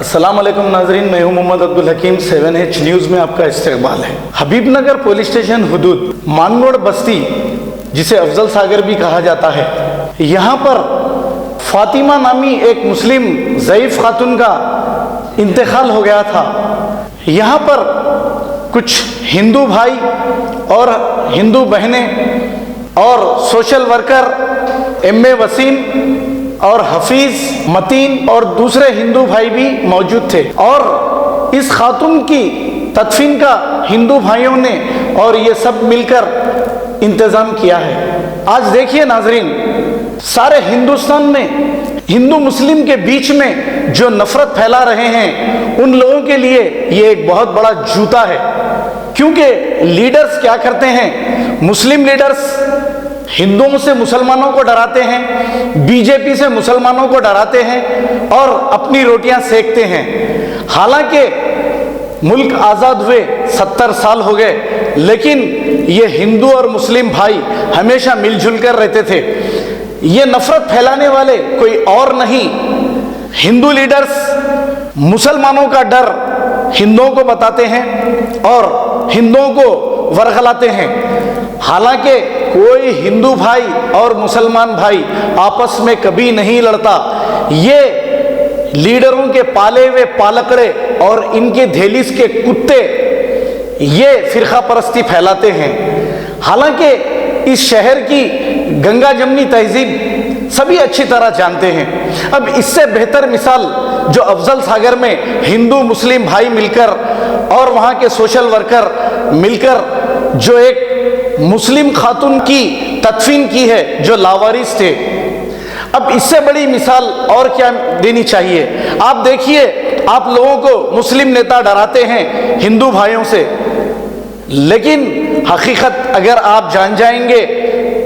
अस्सलाम वालेकुम नाजरीन, मैं हूं मोहम्मद अब्दुल हकीम। 7H न्यूज़ में आपका इस्तकबाल है। हबीबनगर पुलिस स्टेशन हुदूद मानगोड़ बस्ती, जिसे अफजल सागर भी कहा जाता है, यहाँ पर फातिमा नामी एक मुस्लिम ज़ईफ़ खातून का इंतकाल हो गया था। यहाँ पर कुछ हिंदू भाई और हिंदू बहनें और सोशल वर्कर MA वसीम और हफीज़ मतीन और दूसरे हिंदू भाई भी मौजूद थे और इस खातून की तदफीन का हिंदू भाइयों ने और ये सब मिलकर इंतज़ाम किया है। आज देखिए नाजरीन, सारे हिंदुस्तान में हिंदू मुस्लिम के बीच में जो नफरत फैला रहे हैं, उन लोगों के लिए ये एक बहुत बड़ा जूता है। क्योंकि लीडर्स क्या करते हैं, मुस्लिम लीडर्स हिंदुओं से मुसलमानों को डराते हैं, बीजेपी से मुसलमानों को डराते हैं और अपनी रोटियां सेकते हैं। हालांकि मुल्क आज़ाद हुए 70 साल हो गए, लेकिन ये हिंदू और मुस्लिम भाई हमेशा मिलजुल कर रहते थे। ये नफरत फैलाने वाले कोई और नहीं, हिंदू लीडर्स मुसलमानों का डर हिंदुओं को बताते हैं और हिंदुओं को वरगलाते हैं। हालांकि कोई हिंदू भाई और मुसलमान भाई आपस में कभी नहीं लड़ता। ये लीडरों के पाले हुए पालकड़े और इनके धेलिस के कुत्ते ये फिरका परस्ती फैलाते हैं। हालांकि इस शहर की गंगा जमनी तहजीब सभी अच्छी तरह जानते हैं। अब इससे बेहतर मिसाल जो अफजल सागर में हिंदू मुस्लिम भाई मिलकर और वहाँ के सोशल वर्कर मिलकर जो एक मुस्लिम खातून की तदफीन की है जो लावारिस थे, अब इससे बड़ी मिसाल और क्या देनी चाहिए। आप देखिए, आप लोगों को मुस्लिम नेता डराते हैं हिंदू भाइयों से, लेकिन हकीकत अगर आप जान जाएंगे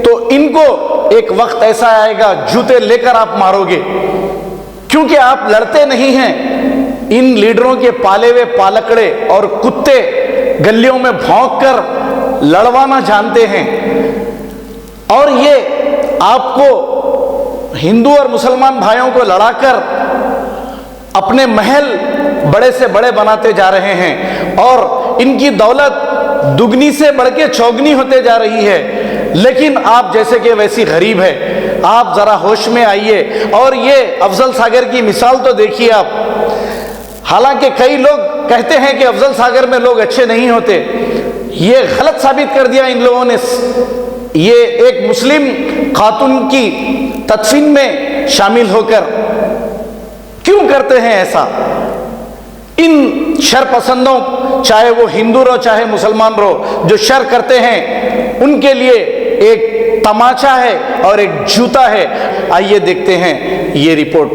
तो इनको एक वक्त ऐसा आएगा जूते लेकर आप मारोगे, क्योंकि आप लड़ते नहीं हैं। इन लीडरों के पाले हुए पालकड़े और कुत्ते गलियों में भौंक कर लड़वाना जानते हैं और ये आपको हिंदू और मुसलमान भाइयों को लड़ाकर अपने महल बड़े से बड़े बनाते जा रहे हैं और इनकी दौलत दुगनी से बढ़ के चौगनी होते जा रही है। लेकिन आप जैसे कि वैसी गरीब है, आप जरा होश में आइए और ये अफजल सागर की मिसाल तो देखिए आप। हालांकि कई लोग कहते हैं कि अफजल सागर में लोग अच्छे नहीं होते, ये गलत साबित कर दिया इन लोगों ने। ये एक मुस्लिम खातून की तदफीन में शामिल होकर क्यों करते हैं ऐसा? इन शरपसंदों, चाहे वो हिंदू रहो चाहे मुसलमान रहो, जो शर करते हैं उनके लिए एक तमाचा है और एक जूता है। आइए देखते हैं ये रिपोर्ट।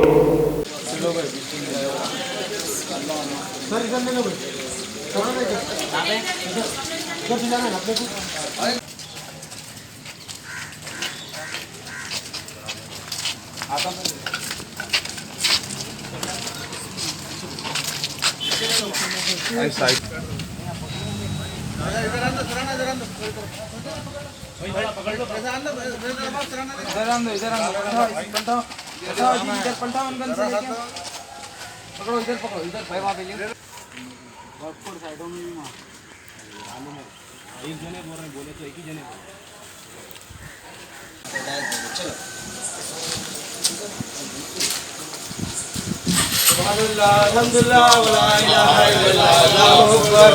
अल्हम्दुलिल्लाह वला इलाहा इल्लल्लाह अल्लाहु अकबर।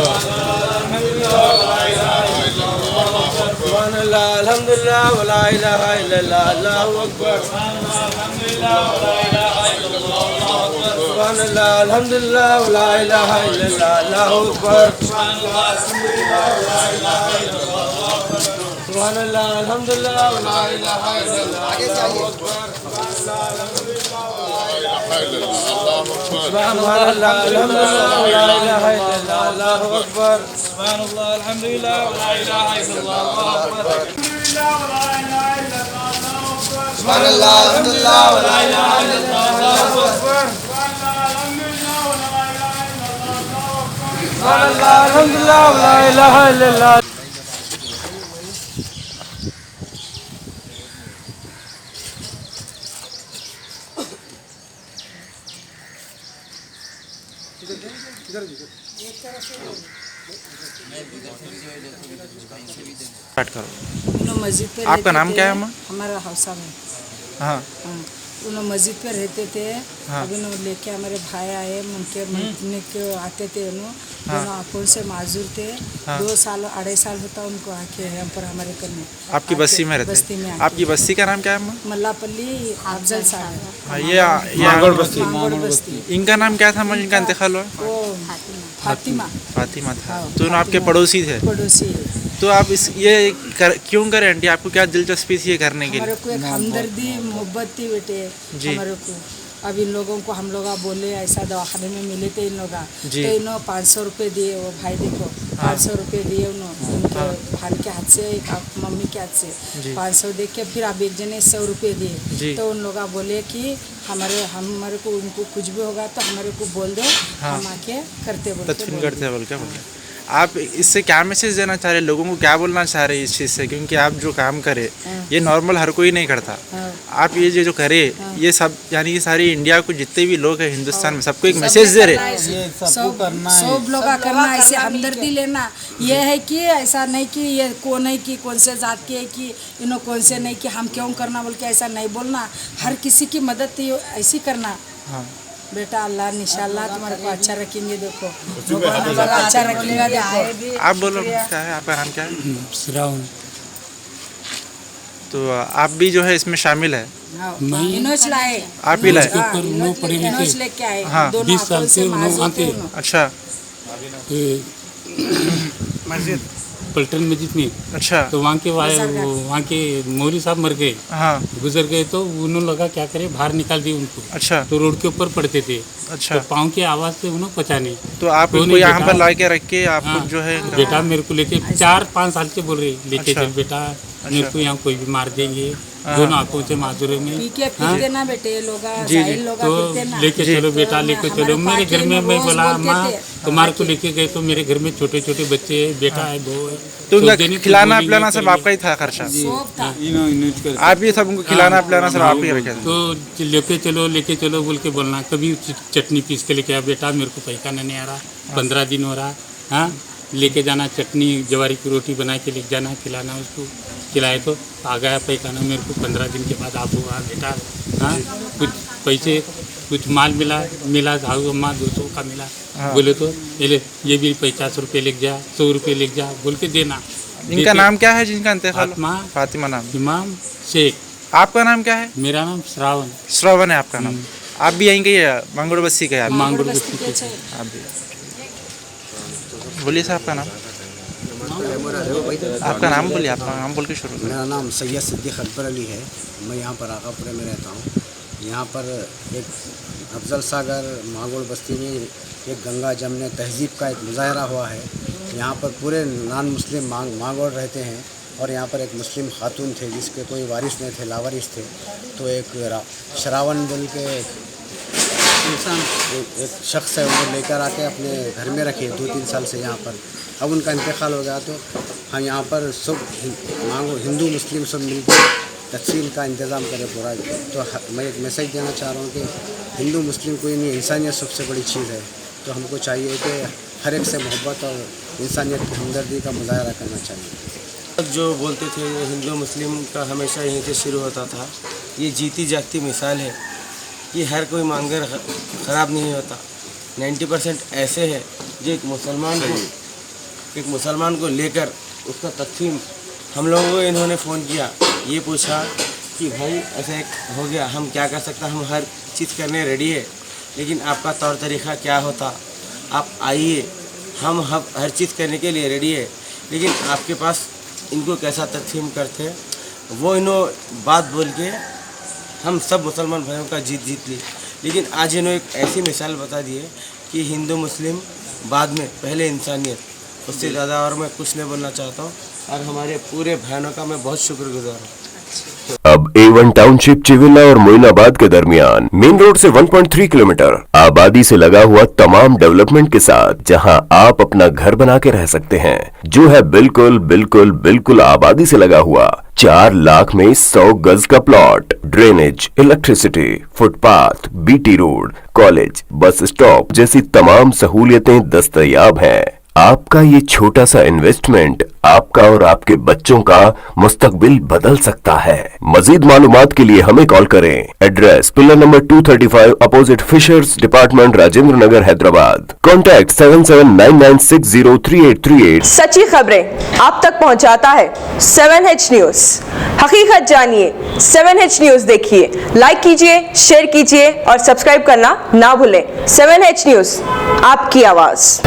अल्हम्दुलिल्लाह वला इलाहा इल्लल्लाह अल्लाहु अकबर। अल्हम्दुलिल्लाह वला इलाहा इल्लल्लाह अल्लाहु अकबर। अल्हम्दुलिल्लाह वला इलाहा इल्लल्लाह अल्लाहु अकबर। सुभान अल्लाह अल्हम्दुलिल्लाह वला इलाहा इल्लल्लाह अल्लाहु अकबर। सुभान अल्लाह अल्हम्दुलिल्लाह वला इलाहा इल्लल्लाह अल्लाहु अकबर। सुभान अल्लाह अल्हम्दुलिल्लाह वला इलाहा इल्लल्लाह अल्लाहु अकबर। सुभान अल्लाह अल्हम्दुलिल्लाह वला इलाहा इल्लल्लाह। स्टार्ट करो। उन्होंने मस्जिद पे आपका रहते नाम थे। क्या है अम्मा? हमारा हौसा में। हाँ हाँ, उन्होंने मस्जिद पे रहते थे। हाँ। अभी उन्होंने लेके हमारे भाई आए, उनके मरने के आते थे। दोनों आंखों से माजूर थे। हाँ। 2 साल 2.5 साल होता उनको आके यहाँ पर हमारे करने। आपकी बस्ती में रहते बस्ती में हैं? आके। आपकी बस्ती का नाम क्या है अम्मा? मल्लापल्ली अफजल सागर। हाँ, ये मांगोड़ बस्ती। इनका नाम क्या था अम्मा जिनका इंतकाल हुआ? वो फातिमा फातिमा था। हाँ, तो आपके फातिमा। पड़ोसी थे? पड़ोसी है। तो आप क्यों करें आंटी? आपको क्या दिलचस्पी थी ये करने के हमारे लिए? को एक हमदर्दी मोहब्बत थी बेटे जी। हमारे को। अब इन लोगों को हम लोग बोले ऐसा दवाखाने में मिले थे इन लोग, जी। तो इन्होंने 500 रुपये दिए। वो भाई देखो 500 रुपये दिए उन्होंने, उनके भाई के हाथ से, एक मम्मी के हाथ जी। से 500 दे के फिर अब एक जने 100 रुपये जी। दिए। तो उन लोग बोले कि हमारे को उनको कुछ भी होगा तो हमारे को बोल दो, हाँ। हम आके करते बोलते तदफीन करते हैं बोल के बोले। आप इससे क्या मैसेज देना चाह रहे हैं? लोगों को क्या बोलना चाह रहे हैं इस चीज़ से? क्योंकि आप जो काम करे हाँ। ये नॉर्मल हर कोई नहीं करता। हाँ। आप ये जो करे हाँ। ये सब यानी कि सारी इंडिया को जितने भी लोग हैं हिंदुस्तान में सबको एक मैसेज दे रहे हैं। सब लोग का करना ऐसे हमदर्दी लेना। ये है कि ऐसा नहीं कि ये कौन है कि कौन से जात के है कि इन्हों कौन से नहीं कि हम क्यों करना बोल के ऐसा नहीं बोलना। हर किसी की मदद ऐसी करना। हाँ। बेटा अल्लाह इंशाल्लाह तुम्हारे को अच्छा रखेंगे। देखो भगवान हमारा अच्छा रखेगा। देखो आप बोलो क्या है, आपका नाम क्या है? श्रावण। तो आप भी जो है इसमें शामिल है? इनोच लाए। आप ही लाए? उसके ऊपर उन्होंने पढ़े लिखे। इनोच लेके आए। हाँ। दोनों 20 साल आंखों से उन्होंने माजूर थे आते। उन्हों। अच्छा मस्जिद पलटन मस्जिद में। अच्छा। तो वहाँ के मौलवी साहब मर गए, हाँ गुजर गए। तो उन्होंने लगा क्या करे, बाहर निकाल दिए उनको। अच्छा तो रोड के ऊपर पड़ते थे। अच्छा। तो पाँव की आवाज़ से उन्होंने पहचाने। तो आप तो उनको नहीं यहाँ बेटा। पर ला के रख के आपको हाँ, जो है बेटा मेरे को लेके 4-5 साल से बोल रहे लेके अच्छा। चल बेटा, मेरे को यहाँ कोई भी मार देंगे। दोनों आंखों से माजूर में। पी के फिर देना बेटे लोग, जी, जी। जाहिल लोग तो फिर देना। लेके चलो बेटा, लेके हमारे चलो। मेरे घर में पार्टी मैं रोज बोला बोलते माँ थे। तुम्हारे को लेके गए तो मेरे घर में छोटे छोटे बच्चे हैं, बेटा है, बहू है। तो उनका दिन ही खिलाना बोलेंगे, पिलाना सब करेंगे। आपका ही था खर्चा? शौक था। आप ही सब उनको खिलाना पिलाना सब आप ही रखे थे? तो लेके चलो बोल के बोलना। कभी चटनी पीस के लेके आ बेटा, मेरे को पैखाना नहीं आ रहा, 15 दिन हो रहा। हाँ, लेके जाना चटनी, जवारी की रोटी बना के लेके जाना, खिलाना उसको। खिलाए तो आ गया पैखाना, मेरे को 15 दिन के बाद आप हुआ बेटा। हाँ, कुछ पैसे कुछ माल मिला झाड़ू अम्मा 200 का मिला। बोले तो ये भी 50 रुपये लेके जा, 100 रुपये लेके जा बोल के देना। इनका नाम क्या है जिनका इंतकाल? फातिमा नाम। इमाम शेख। आपका नाम क्या है? मेरा नाम श्रावण। श्रवण है आपका नाम। आप भी यहीं के मांगोड़ बस्ती के? आप मांगोड़ बस्ती के छे। आप भी बोलिए साहब आपका नाम। आपका नाम बोलिए, आपका नाम बोल के शुरू करें। मेरा नाम सैयद सिद्दीक अकबर अली है। मैं यहाँ पर आकापुरे में रहता हूँ। यहाँ पर एक अफजल सागर मांगोड़ बस्ती में एक गंगा जमने तहजीब का एक मुजाहरा हुआ है। यहाँ पर पूरे नॉन मुस्लिम मांगोड़ रहते हैं और यहाँ पर एक मुस्लिम खातून थे जिसके कोई वारिस नहीं थे, लावारिस थे। तो एक श्रावण बोल के एक शख्स है, उनको लेकर आके अपने घर में रखे 2-3 साल से यहाँ पर। अब उनका इंतकाल हो गया तो हम यहाँ पर सब हिंदू मुस्लिम सब मिलकर तकसीम का इंतज़ाम करें पूरा। तो मैं एक मैसेज देना चाह रहा हूँ कि हिंदू मुस्लिम कोई नहीं, इंसानियत सबसे बड़ी चीज़ है। तो हमको चाहिए कि हर एक से मोहब्बत और इंसानियत की हमदर्दी का मुजाहरा करना चाहिए। जो बोलते थे हिंदू मुस्लिम का हमेशा यहीं से शुरू होता था। ये जीती जागती मिसाल है। ये हर कोई मांगर ख़राब नहीं होता। 90% ऐसे है जो एक मुसलमान को लेकर उसका तकसीम हम लोगों को इन्होंने फ़ोन किया, ये पूछा कि भाई ऐसा एक हो गया, हम क्या कर सकते हैं, हम हर चीज़ करने रेडी है, लेकिन आपका तौर तरीक़ा क्या होता, आप आइए, हम हर चीज़ करने के लिए रेडी है, लेकिन आपके पास इनको कैसा तकसीम करते। वो इन्होंने बात बोल के हम सब मुसलमान भाइयों का जीत ली। लेकिन आज इन्होंने एक ऐसी मिसाल बता दी है कि हिंदू मुस्लिम बाद में, पहले इंसानियत। उससे ज़्यादा और मैं कुछ नहीं बोलना चाहता हूँ और हमारे पूरे भाइयों का मैं बहुत शुक्रगुजार हूँ। अब A1 टाउनशिप चिविला और मोइनाबाद के दरमियान मेन रोड से 1.3 किलोमीटर आबादी से लगा हुआ तमाम डेवलपमेंट के साथ, जहां आप अपना घर बना के रह सकते हैं, जो है बिल्कुल बिल्कुल बिल्कुल आबादी से लगा हुआ। 4 लाख में 100 गज का plot, drainage, electricity, footpath, BT road, college, bus stop जैसी तमाम सहूलियतें दस्तयाब हैं। आपका ये छोटा सा इन्वेस्टमेंट आपका और आपके बच्चों का मुस्तकबिल बदल सकता है। मजीद मालूमात के लिए हमें कॉल करें। Address pillar number 235 opposite fishers department, Rajendra Nagar, Hyderabad. Contact 7799603838। सच्ची खबरें आप तक पहुंचाता है 7H न्यूज। हकीकत जानिए, 7H न्यूज देखिए, लाइक कीजिए, शेयर कीजिए और सब्सक्राइब करना ना भूलें। 7H न्यूज, आपकी आवाज।